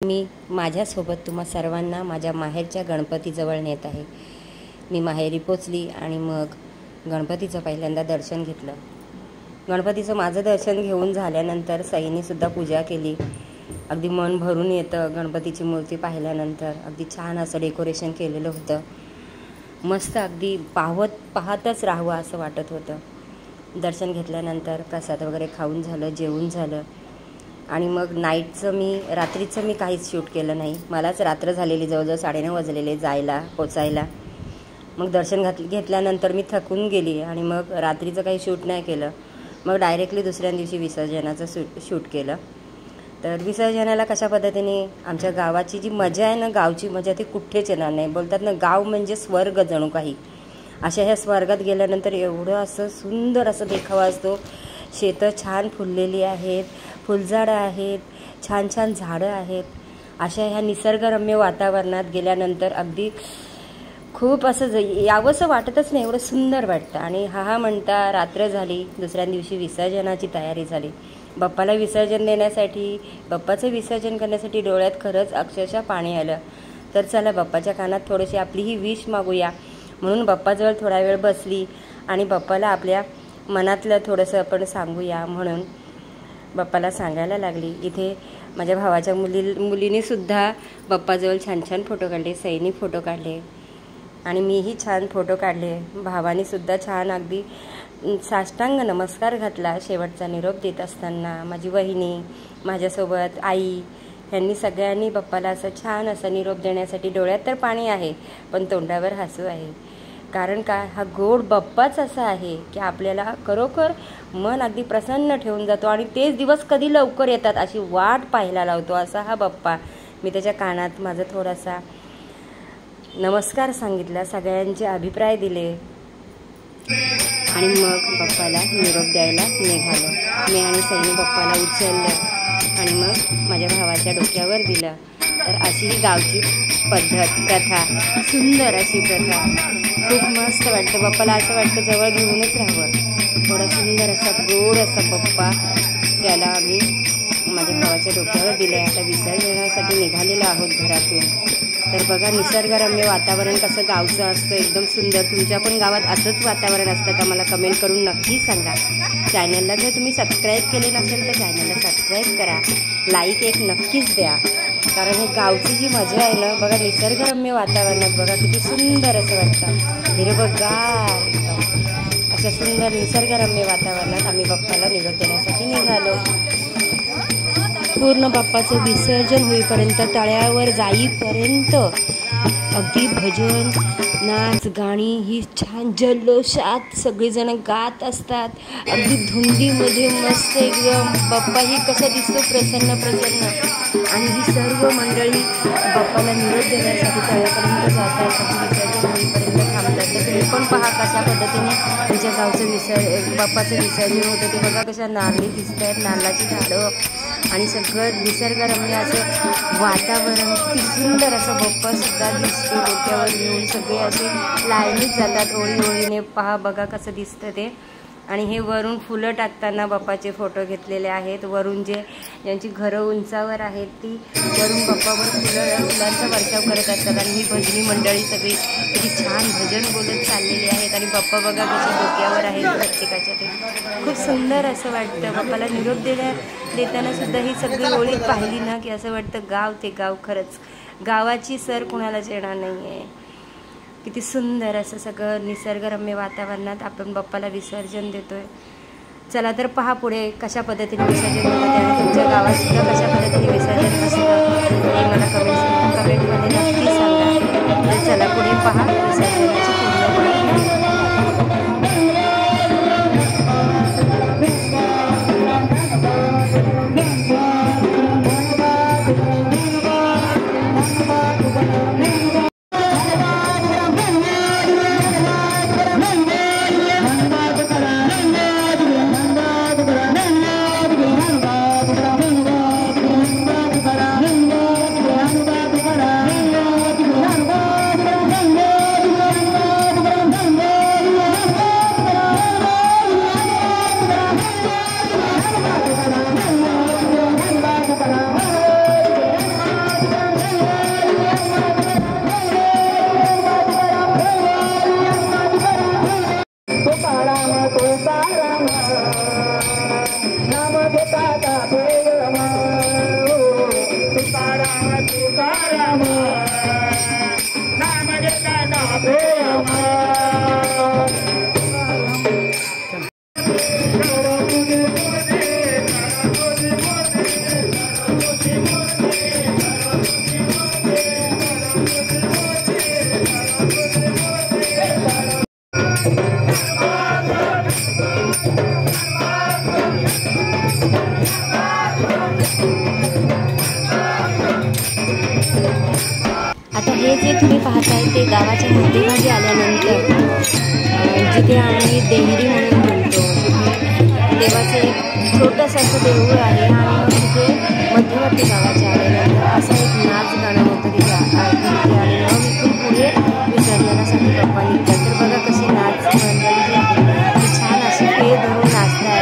मी माझ्यासोबत तुम्हा सर्वांना माझ्या माहेरच्या गणपतीजवळ नेत आहे। मी माहेरी पोचली आणि मग गणपतीचं पहिल्यांदा दर्शन घेतलं। गणपतीचं माझं दर्शन घेऊन झाल्यानंतर सईनीसुद्धा पूजा केली। अगदी मन भरून येतं गणपतीची मूर्ती पाहिल्यानंतर। अगदी छान असं डेकोरेशन केलेलं होतं, मस्त अगदी पाहतच राहावं असं वाटत होतं। दर्शन घेतल्यानंतर प्रसाद वगैरे खाऊन झालं, जेवून झालं आणि मग रात्रीचं मी काहीच शूट केलं नाही। मलाच रात्र झालेली, जवळजवळ 9:30 वाजलेले पोचायला। मग दर्शन घेतल्यानंतर मी थकून गेली आणि मग रात्रीचं काही शूट नाही केलं। मग डायरेक्टली दुसऱ्या दिवशी विसर्जनाचं शूट केलं। तर विसर्जनाला कशा पद्धतीने आमच्या गावाची जी मजा आहे ना, गावची मजा ती कुठेच येणार नाही। बोलतात ना, गाव म्हणजे स्वर्ग जणू काही। अशा ह्या स्वर्गात गेल्यानंतर एवढं असं सुंदर असं देखावा असतो। शेतं छान फुललेली आहेत, फुलझाडं आहेत, छान छान झाडं आहेत। अशा ह्या निसर्गरम्य वातावरणात गेल्यानंतर अगदी खूप असं यावंसं वाटतच नाही, एवढं सुंदर वाटतं। आणि हा म्हणता रात्र झाली, दुसऱ्या दिवशी विसर्जनाची तयारी झाली। बाप्पाला विसर्जन देण्यासाठी, बाप्पाचं विसर्जन करण्यासाठी डोळ्यात खरंच अक्षरशः पाणी आलं। तर चला बाप्पाच्या कानात थोडीशी आपली ही विश मागूया म्हणून बाप्पाजवळ थोडा वेळ बसली आणि बाप्पाला आपल्या मनातलं थोडंसं आपण सांगूया म्हणून बाप्पाला सांगायला लागली। इथे माझ्या भावाच्या मुलीनेसुद्धा बाप्पाजवळ छान छान फोटो काढले, सईनी फोटो काढले आणि मीही छान फोटो काढले। भावानीसुद्धा छान अगदी साष्टांग नमस्कार घातला शेवटचा निरोप देत असताना। माझी वहिनी, माझ्यासोबत आई, ह्यांनी सगळ्यांनी बाप्पाला असं छान असं निरोप देण्यासाठी डोळ्यात तर पाणी आहे पण तोंडावर हसू आहे। कारण का, हा गोड बाप्पाच असा आहे की आपल्याला खरोखर मन अगदी प्रसन्न ठेवून जातो आणि तेच दिवस कधी लवकर येतात अशी वाट पाहायला लावतो असा हा बाप्पा। मी त्याच्या कानात माझा थोडासा नमस्कार सांगितला, सगळ्यांचे अभिप्राय दिले आणि मग बाप्पाला निरोप द्यायला निघालो। मी आणि सईने बाप्पाला उचललं आणि मग माझ्या भावाच्या डोक्यावर दिलं। तर अशी ही गावची प्रथा, सुंदर अशी प्रथा, खूप मस्त वाटतं। बाप्पाला असं वाटतं जवळ घेऊनच राहावं। थोडा सुंदर असा गोड असा बाप्पा, त्याला आम्ही माझ्या भावाच्या डोक्यावर दिलं आहे। आता विसर्जनासाठी निघालेलो आहोत घरातून। तर बघा निसर्गरम्य वातावरण कसं गावचं असतं, एकदम सुंदर। तुमच्या पण गावात असंच वातावरण असतं का, मला कमेंट करून नक्की सांगा। चॅनलला जर तुम्ही सबस्क्राईब केले नसेल तर चॅनलला सबस्क्राईब करा, लाईक एक नक्कीच द्या। कारण हे गावची जी मजा आहे ना, बघा निसर्गरम्य वातावरणात बघा किती सुंदर असं वाटतं, हिरवंगार एकदम। अशा सुंदर निसर्गरम्य वातावरणात आम्ही बाप्पाला निरोप देण्यासाठी निघालो। पूर्ण बाप्पाचं विसर्जन होईपर्यंत, तळ्यावर जाईपर्यंत अगदी भजन, नाच, गाणी ही छान जल्लोषात सगळेजण गात असतात। अगदी धुंदीमध्ये मस्त एकदम बाप्पाही कसा दिसतो प्रसन्न प्रसन्न। आणि ही सर्व मंडळी बाप्पाला निरोप देण्यासाठी तळ्यापर्यंत जातात, विसर्जन होईपर्यंत थांबतात। तर तुम्ही पण पहा कशा पद्धतीने आमच्या गावचं बाप्पाचं विसर्जन होतं ते बघा। कशा नारळी दिसत आहेत, नारळाची झाडं आणि सगळं निसर्गरम्य असं वातावरण, किती सुंदर असं बाप्पासुद्धा दिसतो डोक्यावर घेऊन। सगळे असे लाईनीत जातात ओळीने, पहा बघा कसं दिसतं ते। आणि हे वरून फुलं टाकताना बाप्पाचे फोटो घेतलेले आहेत। वरून ज्यांची घरं उंचावर आहेत ती वरून बाप्पावर फुलांचा वर्षाव करत असतात। आणि ही भजनी मंडळी सगळी किती छान भजन बोलत चाललेली आहेत आणि बाप्पा बघा कशी डोक्यावर आहेत प्रत्येकाच्या। ते खूप सुंदर असं वाटतं। बाप्पाला निरोप देताना सुद्धा ही सगळी ओळीत पाहिली ना की असं वाटतं गाव ते गाव, खरंच गावाची सर कुणालाच येणार नाही आहे। किती सुंदर असं सगळं निसर्गरम्य वातावरणात आपण बाप्पाला विसर्जन देतोय। चला तर पहा पुढे कशा पद्धतीने विसर्जन होतं ते आणि तुमच्या गावात सुद्धा कशा पद्धतीने विसर्जन असतं हे मला कमेंटमध्ये नक्की सांगा। तर चला पुढे पहा विसर्जनाची पूर्ण तुकाराम नाम घेता दासोराम आता हे जे तुम्ही पाहताय ते गावाच्या मध्यभागी आल्यानंतर जिथे आम्ही देहरी म्हणून म्हणतो, देवाचं एक छोटंसं असं देऊळ आहे आणि मग तिथे मध्यवर्ती गावाच्या आल्यानंतर असं एक नाच गाणं होतं तिथे आरती आणि मग इथून पुढे विसर्जनासाठी गप्पा निघतात. तर बघा कशी नाच मंडळी जी आहे ती छान अशी खेळ धरून नाचताय.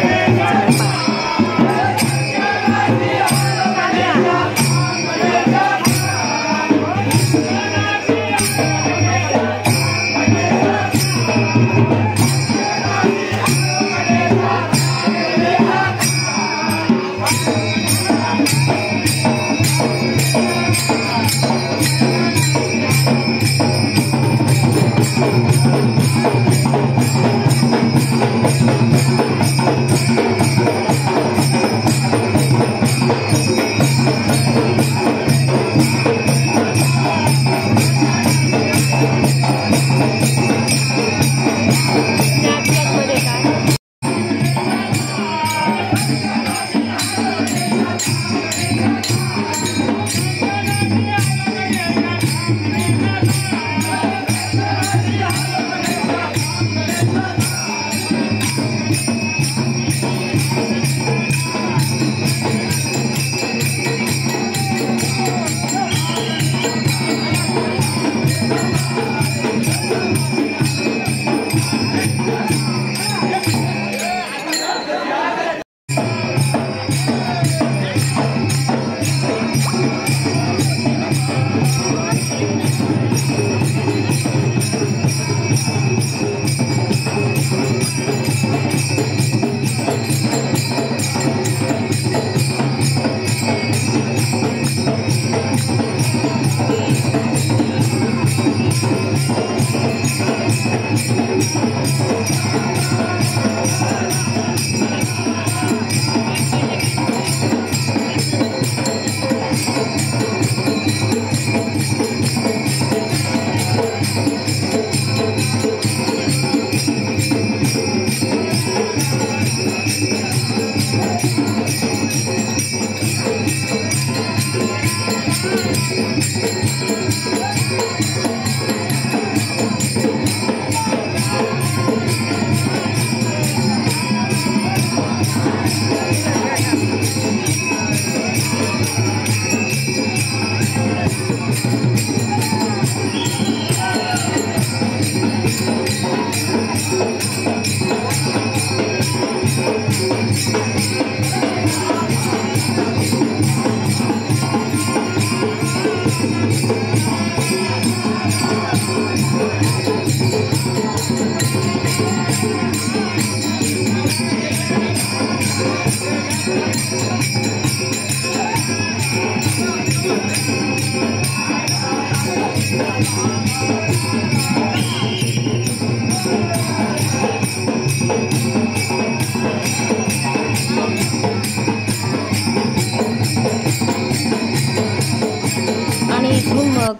आणि इथून मग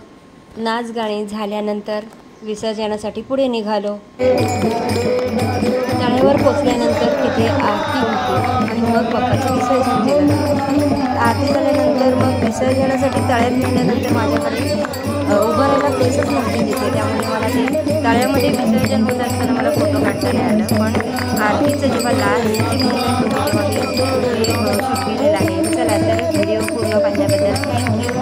नाच गाणी झाल्यानंतर विसर्जनासाठी पुढे निघालो. तळ्यावर पोचल्यानंतर तिथे आरती होती आणि मग बाप्पाचं विसर्जन केलं. आरती झाल्यानंतर मग विसर्जनासाठी तळ्यात नेल्यानंतर माझ्याकडे उभं राहायला प्लेसच नव्हती तिथे, त्यामुळे मला ते तळ्यामध्ये विसर्जन होत असताना मला फोटो काढता नाही आलं. पण आरतीचं जेव्हा लास्टची मोमेंट होती तेव्हा मी शूट केलेलं आहे. चला तर व्हिडिओ पूर्ण पाहिल्याबद्दल थँक्यू.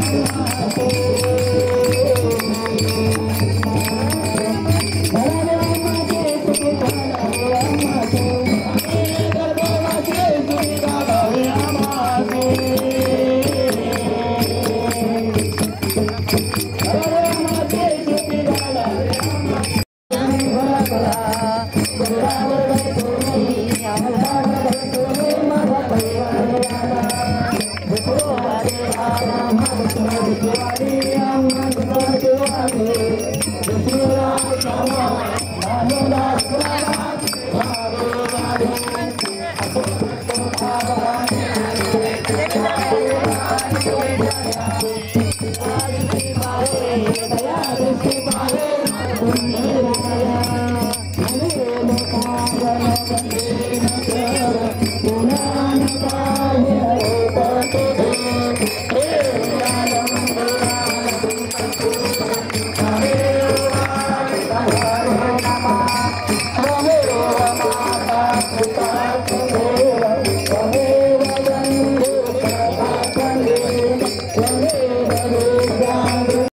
Hare